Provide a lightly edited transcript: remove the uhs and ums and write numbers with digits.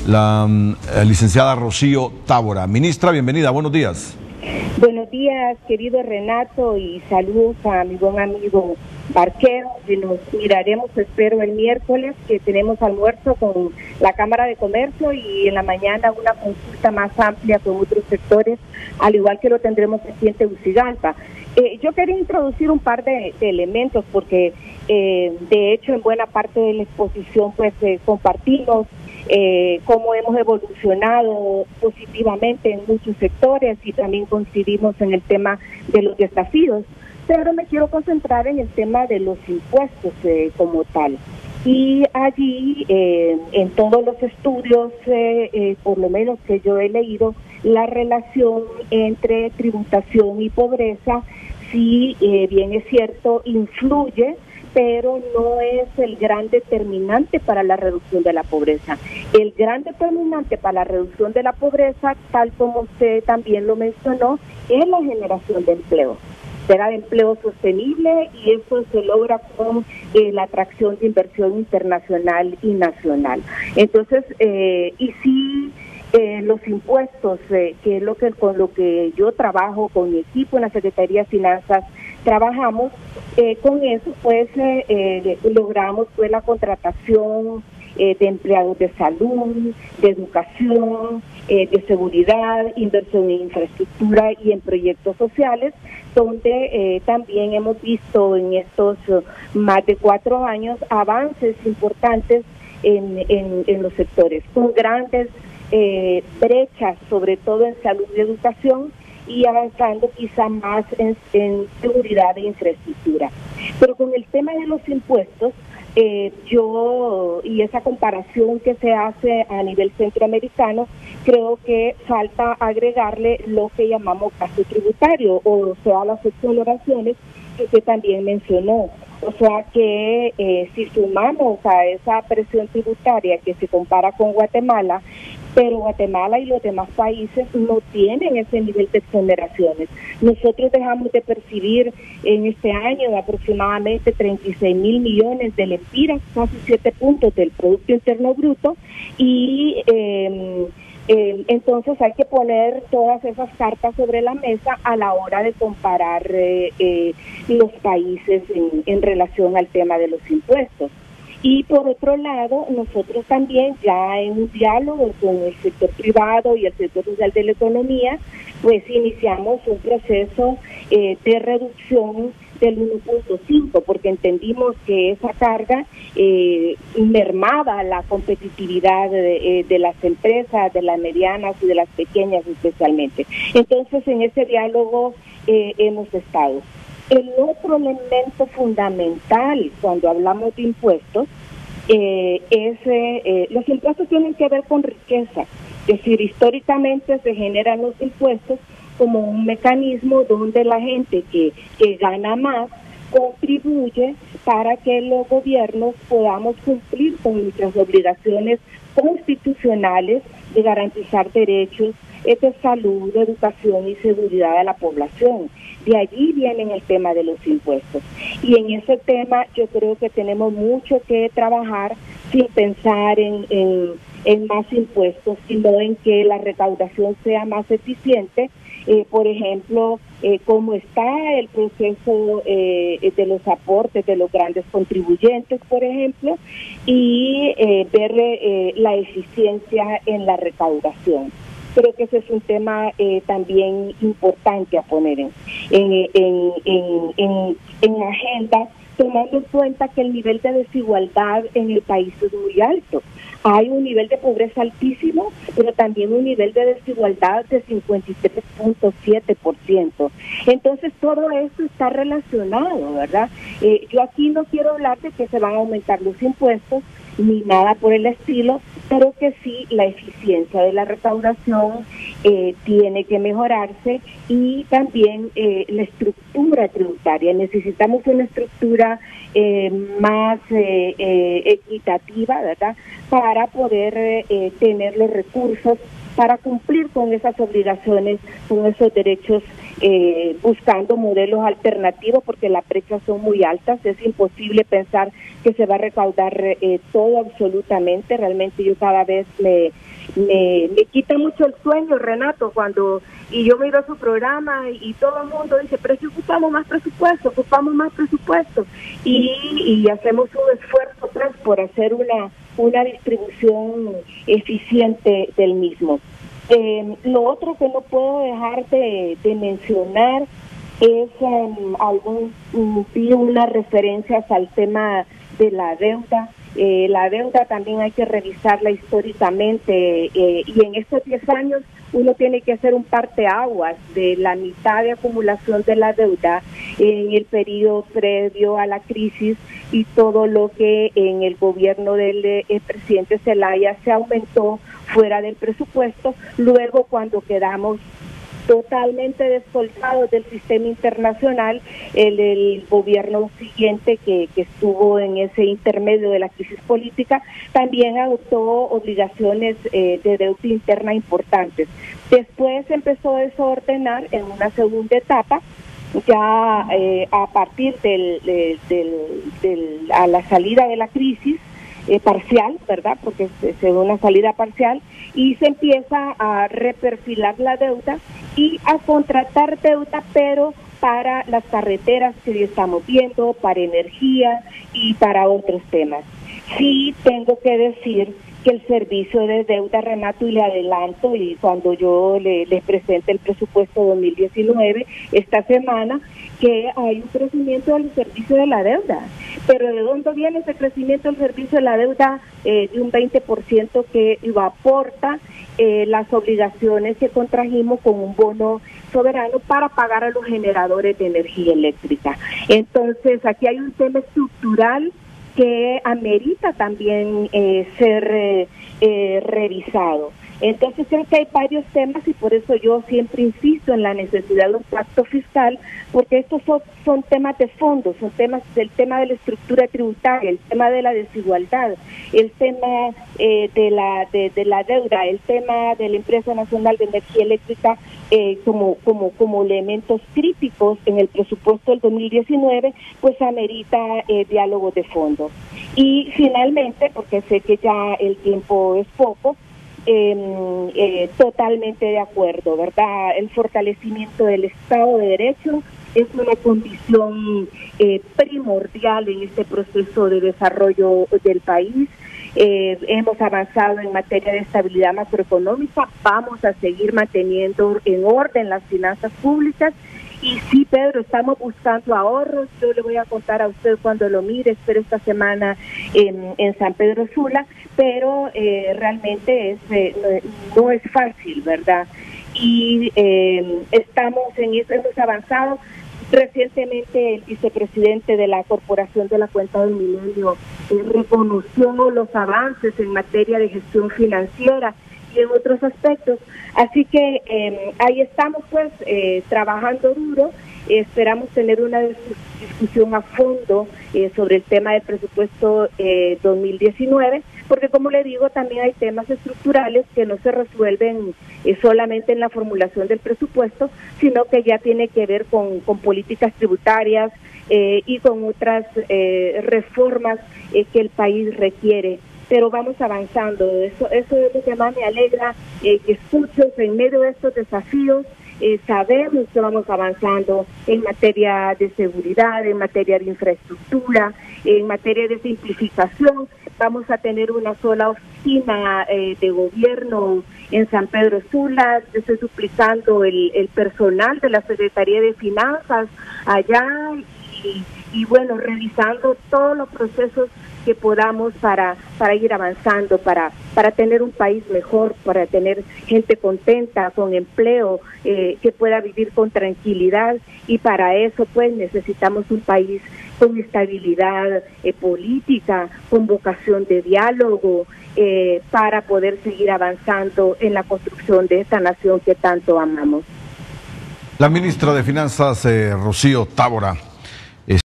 la licenciada Rocío Tábora. Ministra, bienvenida, buenos días. Buenos días, querido Renato, y saludos a mi buen amigo Barquero, que nos miraremos, espero, el miércoles, que tenemos almuerzo con la Cámara de Comercio y en la mañana una consulta más amplia con otros sectores, al igual que lo tendremos aquí en Tegucigalpa. Yo quería introducir un par de elementos porque, de hecho, en buena parte de la exposición pues compartimos cómo hemos evolucionado positivamente en muchos sectores y también coincidimos en el tema de los desafíos, pero me quiero concentrar en el tema de los impuestos como tal. Y allí, en todos los estudios, por lo menos que yo he leído, la relación entre tributación y pobreza, sí, bien es cierto, influye, pero no es el gran determinante para la reducción de la pobreza. El gran determinante para la reducción de la pobreza, tal como usted también lo mencionó, es la generación de empleo. Será de empleo sostenible y eso se logra con la atracción de inversión internacional y nacional. Entonces, y sí, los impuestos, que es con lo que yo trabajo con mi equipo en la Secretaría de Finanzas, trabajamos con eso, pues logramos pues la contratación de empleados de salud, de educación, de seguridad, inversión en infraestructura y en proyectos sociales, donde también hemos visto en estos más de 4 años avances importantes en los sectores, con grandes brechas, sobre todo en salud y educación, y avanzando quizá más en seguridad e infraestructura. Pero con el tema de los impuestos, y esa comparación que se hace a nivel centroamericano, creo que falta agregarle lo que llamamos gasto tributario, o sea, las exoneraciones que usted también mencionó. O sea que si sumamos a esa presión tributaria que se compara con Guatemala, pero Guatemala y los demás países no tienen ese nivel de exoneraciones. Nosotros dejamos de percibir en este año aproximadamente 36,000 millones de lempiras, casi 7 puntos del Producto Interno Bruto, y entonces hay que poner todas esas cartas sobre la mesa a la hora de comparar los países en relación al tema de los impuestos. Y por otro lado, nosotros también ya en un diálogo con el sector privado y el sector social de la economía, pues iniciamos un proceso de reducción del 1.5, porque entendimos que esa carga mermaba la competitividad de las empresas, de las medianas y de las pequeñas especialmente. Entonces, en ese diálogo hemos estado. El otro elemento fundamental cuando hablamos de impuestos los impuestos tienen que ver con riqueza. Es decir, históricamente se generan los impuestos como un mecanismo donde la gente que gana más contribuye para que los gobiernos podamos cumplir con nuestras obligaciones constitucionales de garantizar derechos de salud, de educación y seguridad de la población. De allí viene el tema de los impuestos. Y en ese tema yo creo que tenemos mucho que trabajar sin pensar en más impuestos, sino en que la recaudación sea más eficiente. Por ejemplo, cómo está el proceso de los aportes de los grandes contribuyentes, por ejemplo, y ver la eficiencia en la recaudación. Creo que ese es un tema también importante a poner en agenda, tomando en cuenta que el nivel de desigualdad en el país es muy alto. Hay un nivel de pobreza altísimo, pero también un nivel de desigualdad de 53.7%. Entonces, todo esto está relacionado, ¿verdad? Yo aquí no quiero hablar de que se van a aumentar los impuestos, ni nada por el estilo, pero que sí la eficiencia de la recaudación tiene que mejorarse, y también la estructura tributaria. Necesitamos una estructura más equitativa, ¿verdad?, para poder tener los recursos para cumplir con esas obligaciones, con esos derechos, buscando modelos alternativos, porque las brechas son muy altas. Es imposible pensar que se va a recaudar todo absolutamente. Realmente yo cada vez me quita mucho el sueño, Renato, y yo miro su programa y todo el mundo dice, pero si ocupamos más presupuesto, y hacemos un esfuerzo pues por hacer una distribución eficiente del mismo. Lo otro que no puedo dejar de mencionar es unas referencias al tema de la deuda. La deuda también hay que revisarla históricamente, y en estos 10 años uno tiene que hacer un parteaguas de la mitad de acumulación de la deuda en el periodo previo a la crisis y todo lo que en el gobierno del presidente Zelaya se aumentó fuera del presupuesto. Luego, cuando quedamos totalmente descolgados del sistema internacional, el gobierno siguiente que estuvo en ese intermedio de la crisis política también adoptó obligaciones de deuda interna importantes. Después empezó a desordenar en una segunda etapa, ya a partir a la salida de la crisis parcial, ¿verdad? Porque se ve una salida parcial, y se empieza a reperfilar la deuda y a contratar deuda, pero para las carreteras que hoy estamos viendo, para energía y para otros temas. Sí tengo que decir que el servicio de deuda, Renato, y le adelanto, y cuando yo les presente el presupuesto 2019 esta semana, que hay un crecimiento del servicio de la deuda. Pero ¿de dónde viene ese crecimiento del servicio de la deuda de un 20% que lo aporta las obligaciones que contrajimos con un bono soberano para pagar a los generadores de energía eléctrica? Entonces, aquí hay un tema estructural que amerita también ser revisado. Entonces creo que hay varios temas, y por eso yo siempre insisto en la necesidad de un pacto fiscal, porque estos son temas de fondo, son temas del tema de la estructura tributaria, el tema de la desigualdad, el tema de la deuda, el tema de la Empresa Nacional de Energía Eléctrica como elementos críticos en el presupuesto del 2019, pues amerita diálogo de fondo. Y finalmente, porque sé que ya el tiempo es poco, totalmente de acuerdo, ¿verdad? El fortalecimiento del Estado de Derecho es una condición primordial en este proceso de desarrollo del país. Hemos avanzado en materia de estabilidad macroeconómica, vamos a seguir manteniendo en orden las finanzas públicas. Y sí, Pedro, estamos buscando ahorros. Yo le voy a contar a usted cuando lo mire, espero esta semana en San Pedro Sula, pero realmente no es fácil, ¿verdad? Y estamos en eso, hemos avanzado. Recientemente el vicepresidente de la Corporación de la Cuenta del Milenio reconoció los avances en materia de gestión financiera y en otros aspectos. Así que ahí estamos pues trabajando duro. Esperamos tener una discusión a fondo sobre el tema del presupuesto 2019, porque como le digo, también hay temas estructurales que no se resuelven solamente en la formulación del presupuesto, sino que ya tiene que ver con políticas tributarias y con otras reformas que el país requiere. Pero vamos avanzando, eso es lo que más me alegra, que escucho en medio de estos desafíos. Sabemos que vamos avanzando en materia de seguridad, en materia de infraestructura, en materia de simplificación. Vamos a tener una sola oficina de gobierno en San Pedro Sula. Estoy duplicando el personal de la Secretaría de Finanzas allá y bueno, revisando todos los procesos que podamos para ir avanzando, para tener un país mejor, para tener gente contenta, con empleo, que pueda vivir con tranquilidad, y para eso pues necesitamos un país con estabilidad política, con vocación de diálogo, para poder seguir avanzando en la construcción de esta nación que tanto amamos. La ministra de Finanzas, Rocío Tábora.